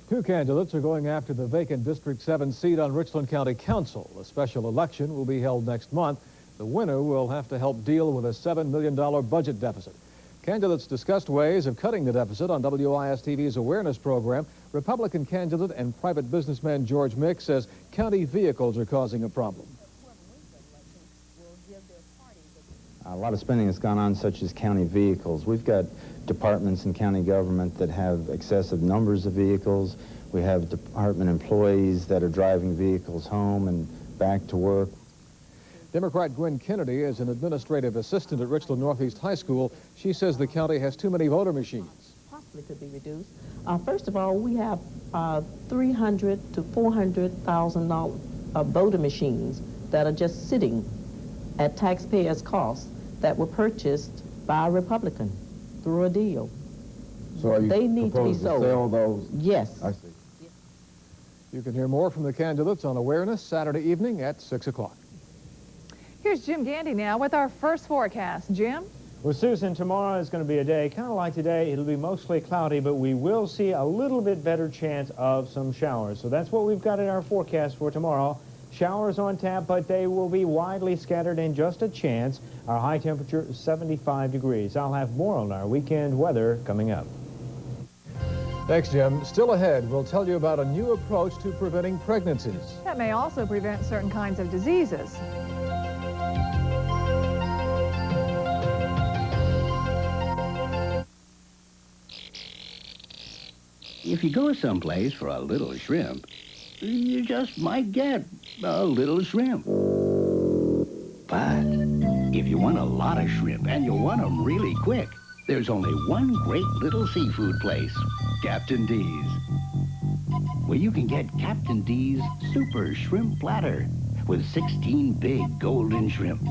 Two candidates are going after the vacant District 7 seat on Richland County Council. A special election will be held next month. The winner will have to help deal with a $7 million budget deficit. Candidates discussed ways of cutting the deficit on WIS-TV's awareness program. Republican candidate and private businessman George Mick says county vehicles are causing a problem. A lot of spending has gone on, such as county vehicles. We've got departments in county government that have excessive numbers of vehicles. We have department employees that are driving vehicles home and back to work. Democrat Gwen Kennedy is an administrative assistant at Richland Northeast High School. She says the county has too many voter machines. Possibly could be reduced. First of all, we have 300 to 400,000 voter machines that are just sitting at taxpayers' cost that were purchased by a Republican through a deal. So are you they need to be sold. Sell those? Yes. I see. You can hear more from the candidates on Awareness Saturday evening at 6 o'clock. Here's Jim Gandy now with our first forecast. Jim? Well, Susan, tomorrow is going to be a day kind of like today. It'll be mostly cloudy, but we will see a little bit better chance of some showers. So that's what we've got in our forecast for tomorrow. Showers on tap, but they will be widely scattered and just a chance. Our high temperature is 75 degrees. I'll have more on our weekend weather coming up. Thanks, Jim. Still ahead, we'll tell you about a new approach to preventing pregnancies. That may also prevent certain kinds of diseases. If you go someplace for a little shrimp, you just might get a little shrimp. But if you want a lot of shrimp and you want them really quick, there's only one great little seafood place, Captain D's. Where you can get Captain D's Super Shrimp Platter with 16 big golden shrimp.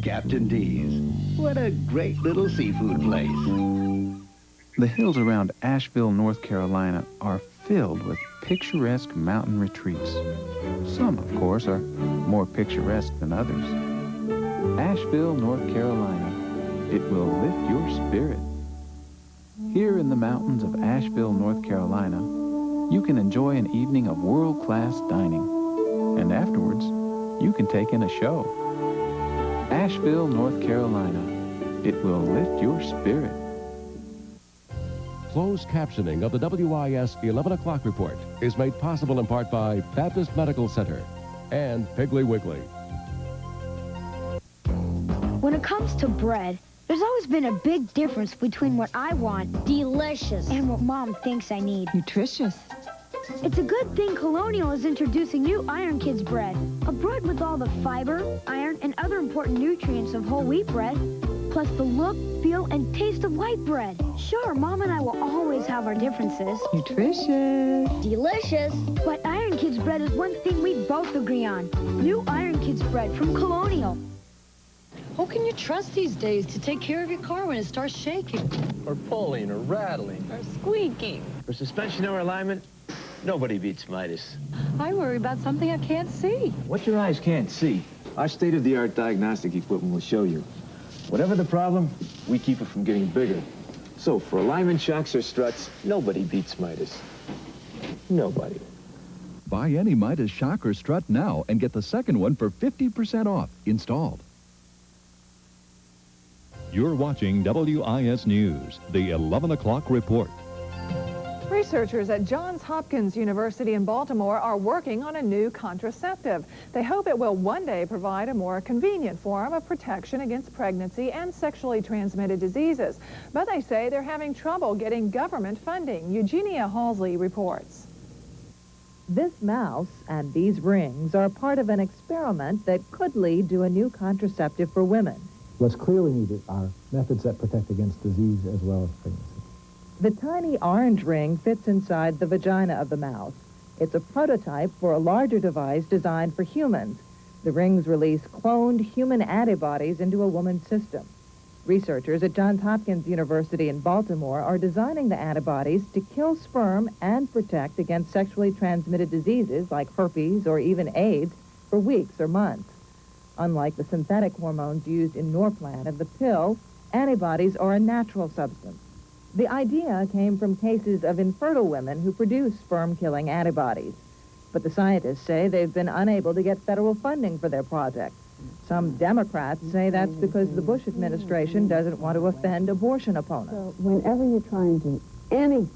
Captain D's. What a great little seafood place. The hills around Asheville, North Carolina are filled with picturesque mountain retreats. Some, of course, are more picturesque than others. Asheville, North Carolina, it will lift your spirit. Here in the mountains of Asheville, North Carolina, you can enjoy an evening of world-class dining. And afterwards, you can take in a show. Asheville, North Carolina, it will lift your spirit. Closed captioning of the WIS 11 o'clock report is made possible in part by Baptist Medical Center and Piggly Wiggly. When it comes to bread, there's always been a big difference between what I want, delicious, and what Mom thinks I need, nutritious. It's a good thing Colonial is introducing new Iron Kids bread, a bread with all the fiber, iron, and other important nutrients of whole wheat bread, plus the look, feel, and taste of white bread. Sure, Mom and I will always have our differences. Nutritious. Delicious. But Iron Kids bread is one thing we both agree on. New Iron Kids bread from Colonial. Who can you trust these days to take care of your car when it starts shaking? Or pulling, or rattling. Or squeaking. For suspension or alignment, nobody beats Midas. I worry about something I can't see. What your eyes can't see, our state-of-the-art diagnostic equipment will show you. Whatever the problem, we keep it from getting bigger. So for alignment shocks or struts, nobody beats Midas. Nobody. Buy any Midas shock or strut now and get the second one for 50% off installed. You're watching WIS News, the 11 o'clock report. Researchers at Johns Hopkins University in Baltimore are working on a new contraceptive. They hope it will one day provide a more convenient form of protection against pregnancy and sexually transmitted diseases. But they say they're having trouble getting government funding. Eugenia Halsey reports. This mouse and these rings are part of an experiment that could lead to a new contraceptive for women. What's clearly needed are methods that protect against disease as well as pregnancy. The tiny orange ring fits inside the vagina of the mouse. It's a prototype for a larger device designed for humans. The rings release cloned human antibodies into a woman's system. Researchers at Johns Hopkins University in Baltimore are designing the antibodies to kill sperm and protect against sexually transmitted diseases like herpes or even AIDS for weeks or months. Unlike the synthetic hormones used in Norplant and the pill, antibodies are a natural substance. The idea came from cases of infertile women who produce sperm-killing antibodies. But the scientists say they've been unable to get federal funding for their project. Some Democrats say that's because the Bush administration doesn't want to offend abortion opponents. So whenever you try and do any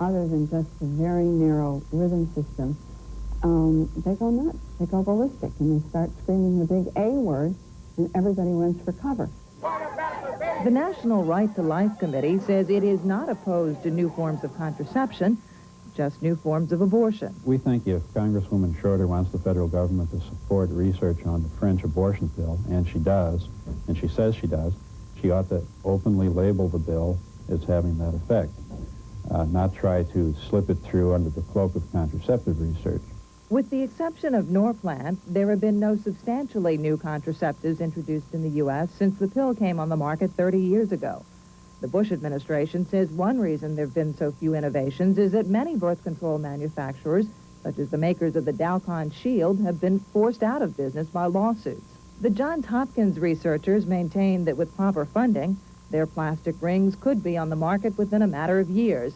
other than just a very narrow rhythm system, they go nuts, they go ballistic, and they start screaming the big A word, and everybody runs for cover. The National Right to Life Committee says it is not opposed to new forms of contraception, just new forms of abortion. We think if Congresswoman Schroeder wants the federal government to support research on the fringe abortion bill, and she does, and she says she does, she ought to openly label the bill as having that effect, not try to slip it through under the cloak of contraceptive research. With the exception of Norplant, there have been no substantially new contraceptives introduced in the U.S. since the pill came on the market 30 years ago. The Bush administration says one reason there have been so few innovations is that many birth control manufacturers, such as the makers of the Dalcon Shield, have been forced out of business by lawsuits. The Johns Hopkins researchers maintain that with proper funding, their plastic rings could be on the market within a matter of years.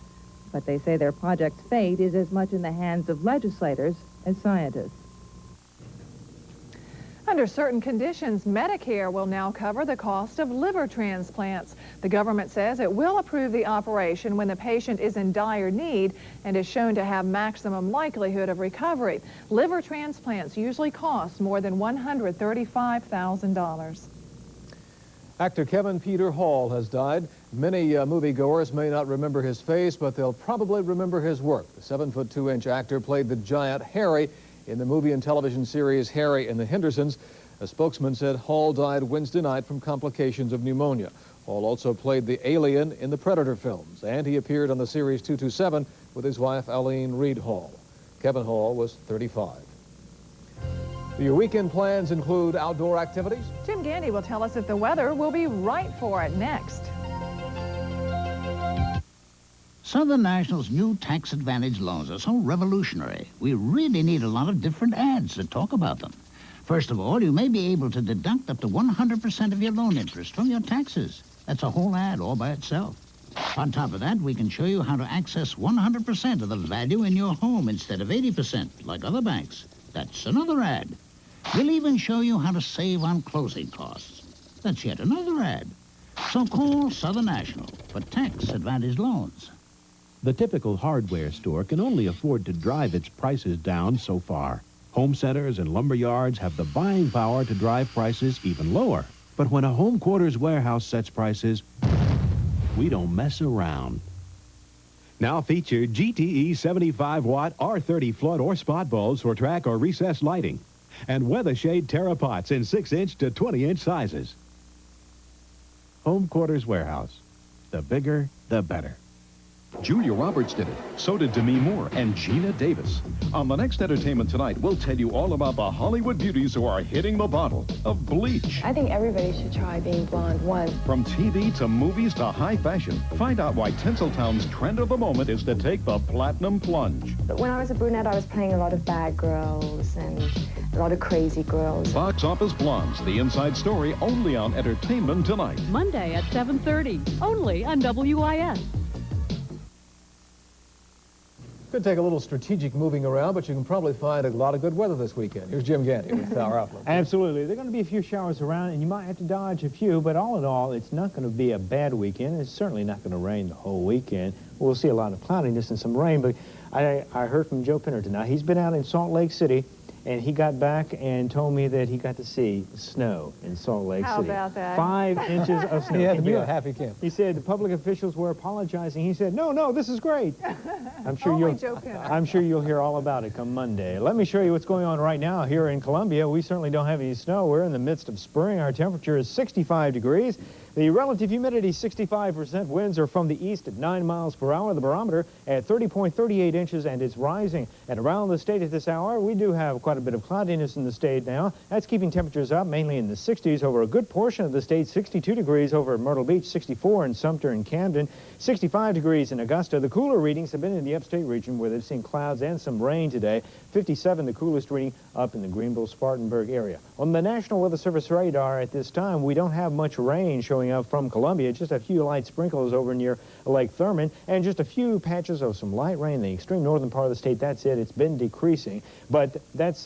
But they say their project's fate is as much in the hands of legislators as scientists. Under certain conditions, Medicare will now cover the cost of liver transplants. The government says it will approve the operation when the patient is in dire need and is shown to have maximum likelihood of recovery. Liver transplants usually cost more than $135,000. Actor Kevin Peter Hall has died. Many moviegoers may not remember his face, but they'll probably remember his work. The 7'2" actor played the giant Harry in the movie and television series Harry and the Hendersons. A spokesman said Hall died Wednesday night from complications of pneumonia. Hall also played the alien in the Predator films, and he appeared on the series 227 with his wife Eileen Reed Hall. Kevin Hall was 35. Your weekend plans include outdoor activities? Jim Gandy will tell us if the weather will be right for it next. Southern National's new tax advantage loans are so revolutionary, we really need a lot of different ads to talk about them. First of all, you may be able to deduct up to 100% of your loan interest from your taxes. That's a whole ad all by itself. On top of that, we can show you how to access 100% of the value in your home instead of 80%, like other banks. That's another ad. We'll even show you how to save on closing costs. That's yet another ad. So call Southern National for tax advantage loans. The typical hardware store can only afford to drive its prices down so far. Home centers and lumber yards have the buying power to drive prices even lower. But when a home quarters warehouse sets prices, we don't mess around. Now featured GTE 75-watt R30 flood or spot bulbs for track or recessed lighting. And Weathershade Terra pots in 6-inch to 20-inch sizes. Home Quarters Warehouse. The bigger, the better. Julia Roberts did it. So did Demi Moore and Gina Davis. On the next Entertainment Tonight, we'll tell you all about the Hollywood beauties who are hitting the bottle of bleach. I think everybody should try being blonde once. From TV to movies to high fashion, find out why Tinseltown's trend of the moment is to take the platinum plunge. But when I was a brunette, I was playing a lot of bad girls and a lot of crazy girls. Box Office Blondes, the inside story only on Entertainment Tonight. Monday at 7:30, only on WIS. Could take a little strategic moving around, but you can probably find a lot of good weather this weekend. Here's Jim Gandy with our outlook. Absolutely. There are going to be a few showers around, and you might have to dodge a few, but all in all, it's not going to be a bad weekend. It's certainly not going to rain the whole weekend. We'll see a lot of cloudiness and some rain, but I heard from Joe Pinnerton. Now, he's been out in Salt Lake City, and he got back and told me that he got to see snow in Salt Lake City. How about that? 5 inches of snow. He had to be a happy camper. He said the public officials were apologizing. He said, no, this is great. I'm sure you'll hear all about it come Monday. Let me show you what's going on right now here in Columbia. We certainly don't have any snow. We're in the midst of spring. Our temperature is 65 degrees. The relative humidity, 65%. Winds are from the east at 9 miles per hour. The barometer at 30.38 inches, and it's rising. And around the state at this hour, we do have quite a bit of cloudiness in the state now. That's keeping temperatures up, mainly in the 60s over a good portion of the state. 62 degrees over at Myrtle Beach, 64 in Sumter and Camden, 65 degrees in Augusta. The cooler readings have been in the upstate region where they've seen clouds and some rain today. 57, the coolest reading, up in the Greenville-Spartanburg area. On the National Weather Service radar at this time, we don't have much rain showing showing up from Columbia. Just a few light sprinkles over near Lake Thurman, and just a few patches of some light rain in the extreme northern part of the state. That's it. It's been decreasing, but that's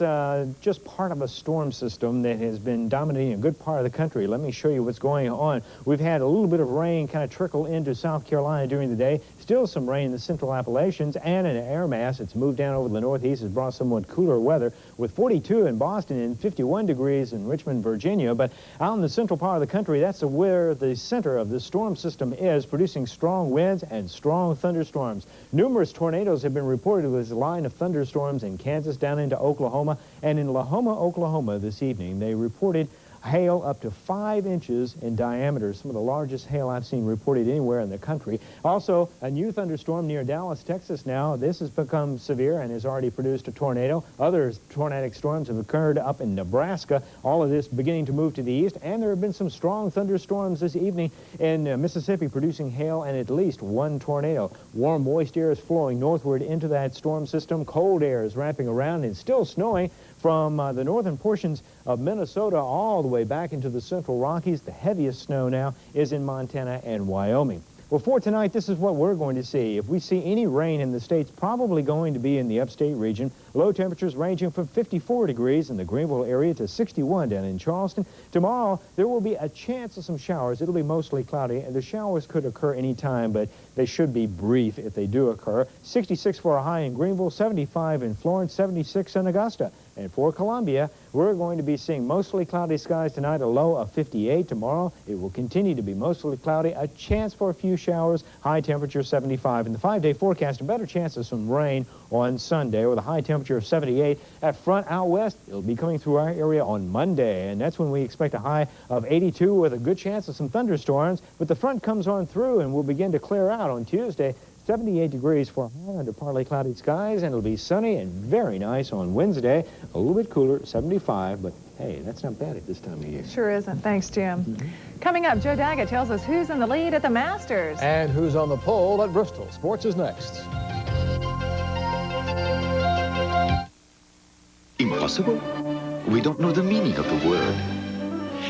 just part of a storm system that has been dominating a good part of the country. Let me show you what's going on. We've had a little bit of rain kind of trickle into South Carolina during the day. Still some rain in the central Appalachians, and an air mass that's moved down over the northeast has brought somewhat cooler weather, with 42 in Boston and 51 degrees in Richmond, Virginia. But out in the central part of the country, that's where the center of the storm system is, producing strong winds and strong thunderstorms. Numerous tornadoes have been reported with a line of thunderstorms in Kansas down into Oklahoma, and in Lahoma, Oklahoma this evening they reported hail up to 5 inches in diameter, some of the largest hail I've seen reported anywhere in the country. Also, a new thunderstorm near Dallas, Texas now. This has become severe and has already produced a tornado. Other tornadic storms have occurred up in Nebraska. All of this beginning to move to the east, and there have been some strong thunderstorms this evening in Mississippi, producing hail and at least 1 tornado. Warm, moist air is flowing northward into that storm system. Cold air is wrapping around and still snowing from the northern portions of Minnesota all the way back into the central Rockies. The heaviest snow now is in Montana and Wyoming. Well, for tonight, this is what we're going to see. If we see any rain in the states, probably going to be in the upstate region. Low temperatures ranging from 54 degrees in the Greenville area to 61 down in Charleston. Tomorrow, there will be a chance of some showers. It'll be mostly cloudy, and the showers could occur any time, but they should be brief if they do occur. 66 for a high in Greenville, 75 in Florence, 76 in Augusta. And for Columbia, we're going to be seeing mostly cloudy skies tonight, a low of 58. Tomorrow, it will continue to be mostly cloudy, a chance for a few showers, high temperature 75. In the 5-day forecast, a better chance of some rain on Sunday with a high temperature of 78. That front out west, it'll be coming through our area on Monday, and that's when we expect a high of 82 with a good chance of some thunderstorms. But the front comes on through and will begin to clear out on Tuesday. 78 degrees for a high under partly cloudy skies, and it'll be sunny and very nice on Wednesday. A little bit cooler, 75, but hey, that's not bad at this time of year. Sure isn't. Thanks, Jim. Coming up, Joe Daggett tells us who's in the lead at the Masters. And who's on the pole at Bristol. Sports is next. Impossible? We don't know the meaning of the word.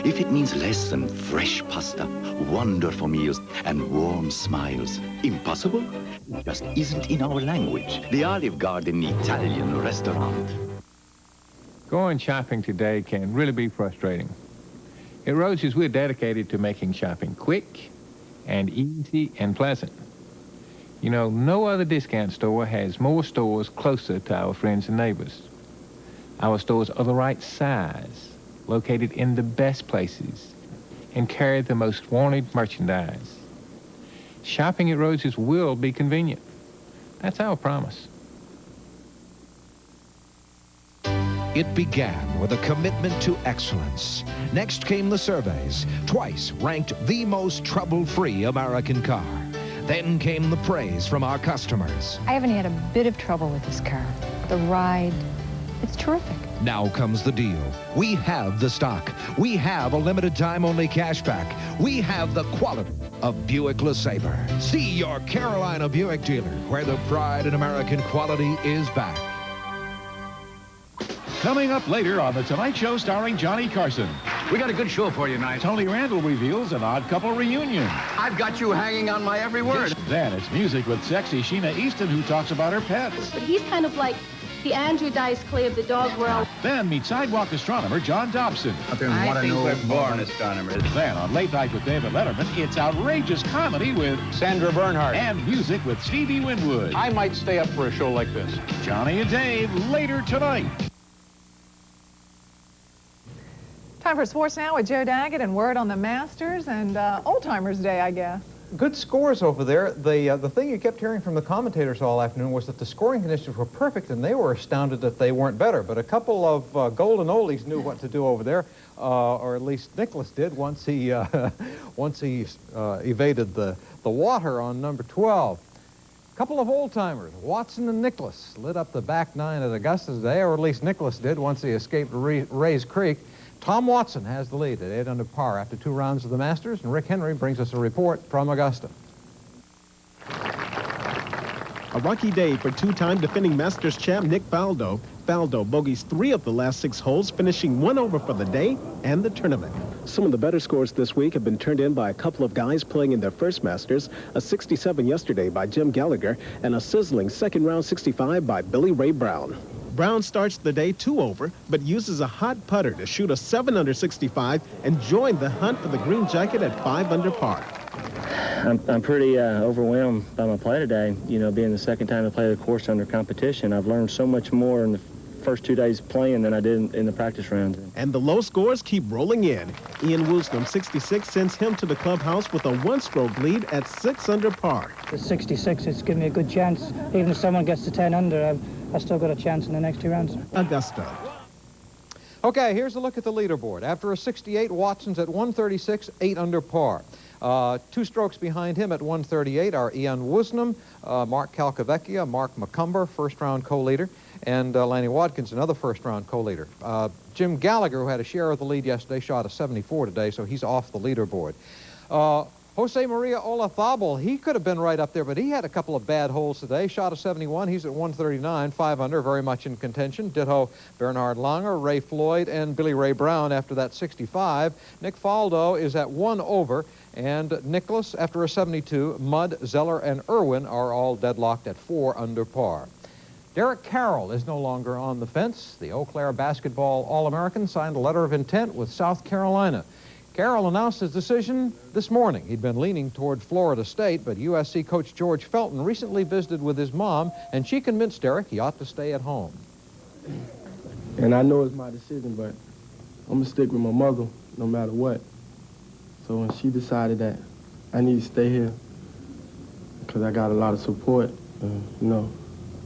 If it means less than fresh pasta, wonderful meals, and warm smiles, impossible? It just isn't in our language. The Olive Garden Italian restaurant. Going shopping today can really be frustrating. At Roses, we're dedicated to making shopping quick and easy and pleasant. You know, no other discount store has more stores closer to our friends and neighbors. Our stores are the right size, located in the best places, and carry the most wanted merchandise. Shopping at Roses will be convenient. That's our promise. It began with a commitment to excellence. Next came the surveys, twice ranked the most trouble-free American car. Then came the praise from our customers. I haven't had a bit of trouble with this car. The ride, it's terrific. Now comes the deal. We have the stock. We have a limited time only cashback. We have the quality of Buick LeSabre. See your Carolina Buick dealer, where the pride in American quality is back. Coming up later on The Tonight Show starring Johnny Carson. We got a good show for you tonight. Tony Randall reveals an odd couple reunion. I've got you hanging on my every word. Then it's music with sexy Sheena Easton, who talks about her pets. But he's kind of like the Andrew Dice Clay of the dog world. Then meet sidewalk astronomer John Dobson. I think we're born astronomers. Then on Late Night with David Letterman, it's outrageous comedy with Sandra Bernhard. And music with Stevie Winwood. I might stay up for a show like this. Johnny and Dave later tonight. Time for sports now with Joe Daggett and word on the Masters and Old Timers Day, I guess. Good scores over there. The thing you kept hearing from the commentators all afternoon was that the scoring conditions were perfect, and they were astounded that they weren't better. But a couple of golden oldies knew what to do over there, or at least Nicholas did once he evaded the water on number 12. A couple of old-timers, Watson and Nicholas, lit up the back nine at Augusta today, or at least Nicholas did once he escaped Rays Creek. Tom Watson has the lead at 8 under par after 2 rounds of the Masters, and Rick Henry brings us a report from Augusta. A lucky day for two-time defending Masters champ Nick Faldo. Faldo bogeys 3 of the last 6 holes, finishing 1 over for the day and the tournament. Some of the better scores this week have been turned in by a couple of guys playing in their first Masters, a 67 yesterday by Jim Gallagher, and a sizzling second-round 65 by Billy Ray Brown. Brown starts the day 2 over, but uses a hot putter to shoot a 7 under 65 and join the hunt for the green jacket at 5 under par. I'm pretty overwhelmed by my play today. You know, being the second time I play the course under competition, I've learned so much more in the first 2 days playing than I did in the practice rounds. And the low scores keep rolling in. Ian Woosnam, 66, sends him to the clubhouse with a 1-stroke lead at 6 under par. The 66, it's given me a good chance. Even if someone gets to 10 under, I've still got a chance in the next 2 rounds. Augusta. Okay, here's a look at the leaderboard. After a 68, Watson's at 136, 8 under par. 2 strokes behind him at 138 are Ian Woosnam, Mark Calcavecchia, Mark McCumber, first-round co-leader, and Lanny Watkins, another first-round co-leader. Jim Gallagher, who had a share of the lead yesterday, shot a 74 today, so he's off the leaderboard. Jose Maria Olazabal, he could have been right up there, but he had a couple of bad holes today. Shot a 71. He's at 139, 5 under, very much in contention. Ditto Bernhard Langer, Ray Floyd, and Billy Ray Brown after that 65. Nick Faldo is at 1 over, and Nicholas, after a 72, Mudd, Zeller, and Irwin are all deadlocked at 4 under par. Derek Carroll is no longer on the fence. The Eau Claire basketball All-American signed a letter of intent with South Carolina. Carroll announced his decision this morning. He'd been leaning toward Florida State, but USC coach George Felton recently visited with his mom, and she convinced Derek he ought to stay at home. And I know it's my decision, but I'm going to stick with my mother no matter what. So when she decided that I need to stay here because I got a lot of support, you know,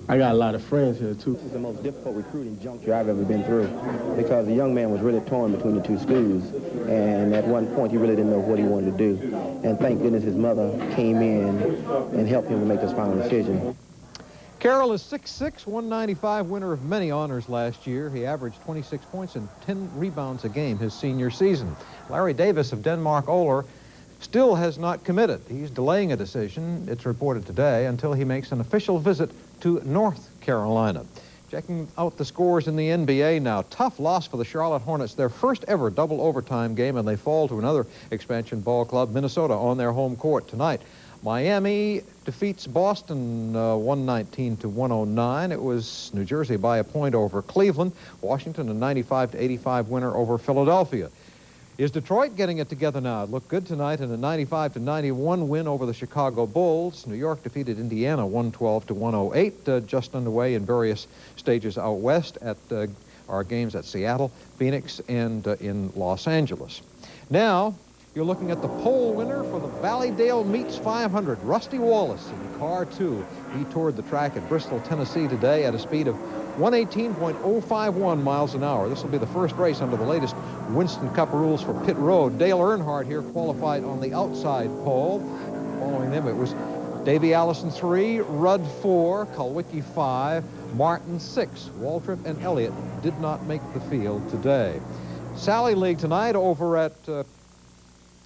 I got a lot of friends here, too. This is the most difficult recruiting juncture I've ever been through because the young man was really torn between the 2 schools, and at one point he really didn't know what he wanted to do. And thank goodness his mother came in and helped him to make this final decision. Carroll is 6'6", 195, winner of many honors last year. He averaged 26 points and 10 rebounds a game his senior season. Larry Davis of Denmark-Oler still has not committed. He's delaying a decision, it's reported today, until he makes an official visit to North Carolina. Checking out the scores in the NBA now. Tough loss for the Charlotte Hornets, their first ever double overtime game, and they fall to another expansion ball club, Minnesota, on their home court tonight. Miami defeats Boston 119-109. It was New Jersey by a point over Cleveland. Washington a 95-85 winner over Philadelphia. Is Detroit getting it together now? It looked good tonight in a 95-91 win over the Chicago Bulls. New York defeated Indiana 112-108, just underway in various stages out west at our games at Seattle, Phoenix, and in Los Angeles. Now, you're looking at the pole winner for the Valleydale Meets 500, Rusty Wallace in car 2. He toured the track at Bristol, Tennessee today at a speed of 118.051 miles an hour. This will be the first race under the latest Winston Cup rules for pit road. Dale Earnhardt here qualified on the outside pole. Following them, it was Davey Allison 3, Rudd 4, Kulwicki 5, Martin 6. Waltrip and Elliott did not make the field today. Sally League tonight over at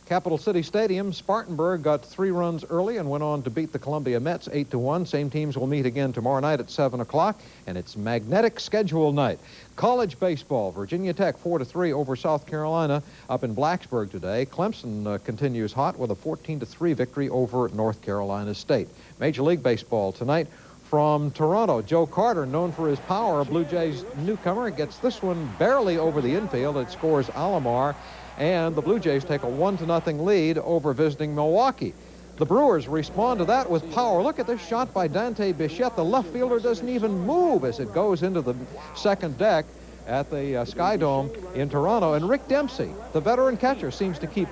Capital City Stadium. Spartanburg got 3 runs early and went on to beat the Columbia Mets 8-1. Same teams will meet again tomorrow night at 7 o'clock, and it's magnetic schedule night. College baseball, Virginia Tech 4-3 over South Carolina up in Blacksburg today. Clemson continues hot with a 14-3 victory over North Carolina State. Major League Baseball tonight from Toronto. Joe Carter, known for his power, a Blue Jays newcomer, gets this one barely over the infield. It scores Alomar, and the Blue Jays take a 1-0 lead over visiting Milwaukee. The Brewers respond to that with power. Look at this shot by Dante Bichette. The left fielder doesn't even move as it goes into the second deck at the Sky Dome in Toronto. And Rick Dempsey, the veteran catcher, seems to keep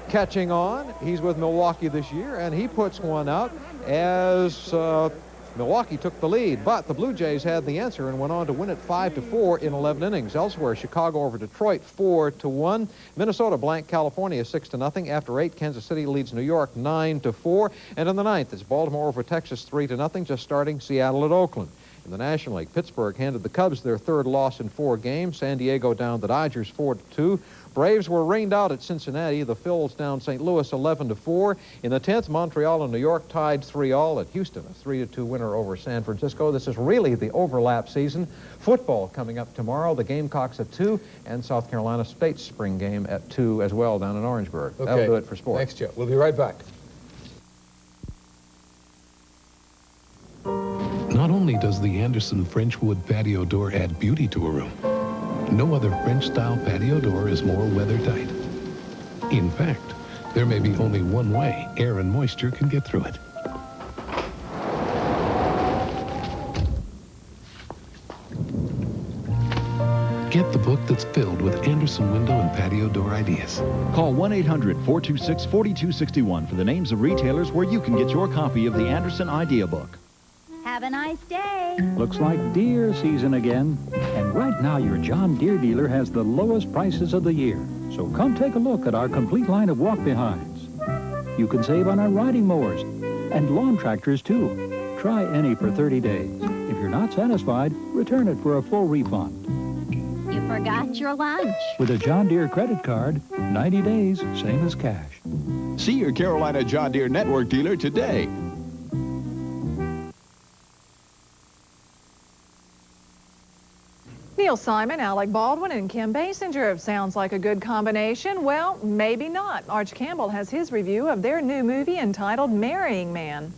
catching on. He's with Milwaukee this year, and he puts one out as Milwaukee took the lead, but the Blue Jays had the answer and went on to win it 5-4 in 11 innings. Elsewhere, Chicago over Detroit 4-1. Minnesota blank California 6-0. After 8, Kansas City leads New York 9-4. And in the 9th, it's Baltimore over Texas 3-0. Just starting, Seattle at Oakland. In the National League, Pittsburgh handed the Cubs their third loss in 4 games. San Diego down the Dodgers 4-2. Braves were rained out at Cincinnati. The Phils down St. Louis 11-4. In the 10th, Montreal and New York tied 3-all at Houston, a 3-2 winner over San Francisco. This is really the overlap season. Football coming up tomorrow. The Gamecocks at 2, and South Carolina State's spring game at 2 as well down in Orangeburg. Okay. That'll do it for sports. Thanks, Joe. We'll be right back. Not only does the Anderson French wood patio door add beauty to a room, no other French-style patio door is more weather-tight. In fact, there may be only one way air and moisture can get through it. Get the book that's filled with Anderson window and patio door ideas. Call 1-800-426-4261 for the names of retailers where you can get your copy of the Anderson Idea Book. Have a nice day. Looks like deer season again. And right now, your John Deere dealer has the lowest prices of the year. So come take a look at our complete line of walk-behinds. You can save on our riding mowers and lawn tractors, too. Try any for 30 days. If you're not satisfied, return it for a full refund. You forgot your lunch. With a John Deere credit card, 90 days, same as cash. See your Carolina John Deere Network dealer today. Neil Simon, Alec Baldwin, and Kim Basinger. Sounds like a good combination. Well, maybe not. Arch Campbell has his review of their new movie entitled Marrying Man.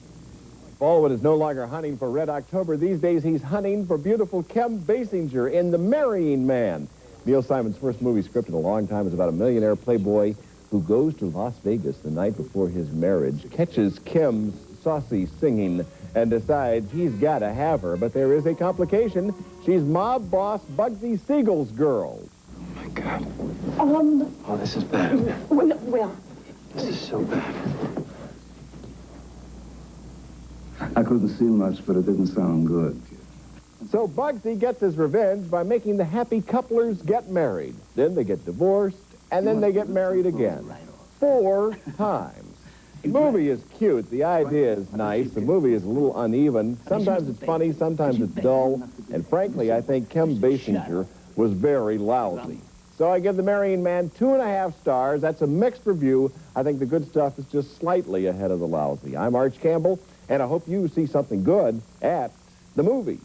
Baldwin is no longer hunting for Red October. These days, he's hunting for beautiful Kim Basinger in The Marrying Man. Neil Simon's first movie script in a long time is about a millionaire playboy who goes to Las Vegas the night before his marriage, catches Kim's saucy singing, and decides he's got to have her. But there is a complication. She's mob boss Bugsy Siegel's girl. Oh, my God. Oh, this is bad. Well, This is so bad. I couldn't see much, but it didn't sound good. So Bugsy gets his revenge by making the happy couplers get married. Then they get divorced, and then they get married again. 4 times. The movie is cute. The idea is nice. The movie is a little uneven. Sometimes it's funny, sometimes it's dull. And frankly, I think Kim Basinger was very lousy. So I give The Marrying Man 2.5 stars. That's a mixed review. I think the good stuff is just slightly ahead of the lousy. I'm Arch Campbell, and I hope you see something good at the movies.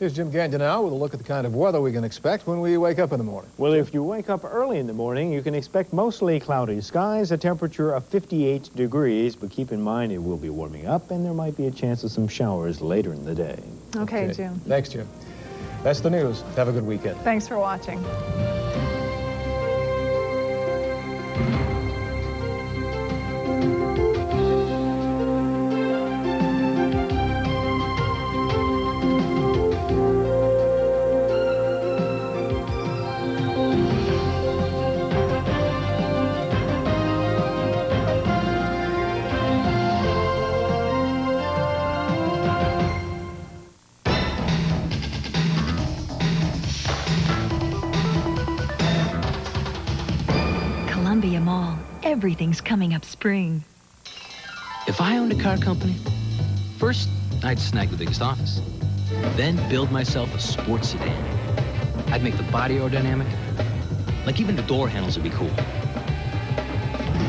Here's Jim Gagnon now with a look at the kind of weather we can expect when we wake up in the morning. Well, if you wake up early in the morning, you can expect mostly cloudy skies, a temperature of 58 degrees, but keep in mind it will be warming up and there might be a chance of some showers later in the day. Okay, Jim. Thanks, Jim. That's the news. Have a good weekend. Thanks for watching. Everything's coming up spring. If I owned a car company, first I'd snag the biggest office. Then build myself a sports sedan. I'd make the body aerodynamic. Like even the door handles would be cool.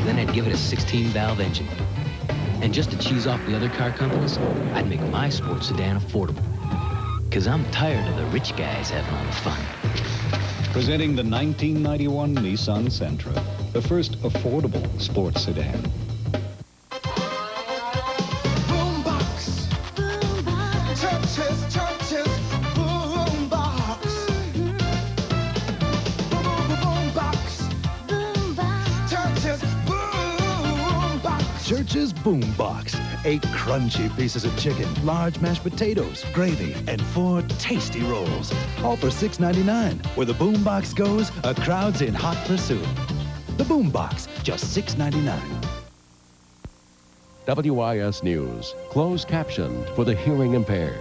Then I'd give it a 16-valve engine. And just to cheese off the other car companies, I'd make my sports sedan affordable. Because I'm tired of the rich guys having all the fun. Presenting the 1991 Nissan Sentra, the first affordable sports sedan. Boombox. Boombox. Churches, churches. Boombox. Boombox. Boombox. Churches. Boombox. Church's Boombox. 8 crunchy pieces of chicken, large mashed potatoes, gravy, and 4 tasty rolls. All for $6.99. Where the Boombox goes, a crowd's in hot pursuit. The Boombox, just $6.99. WIS News, closed captioned for the hearing impaired.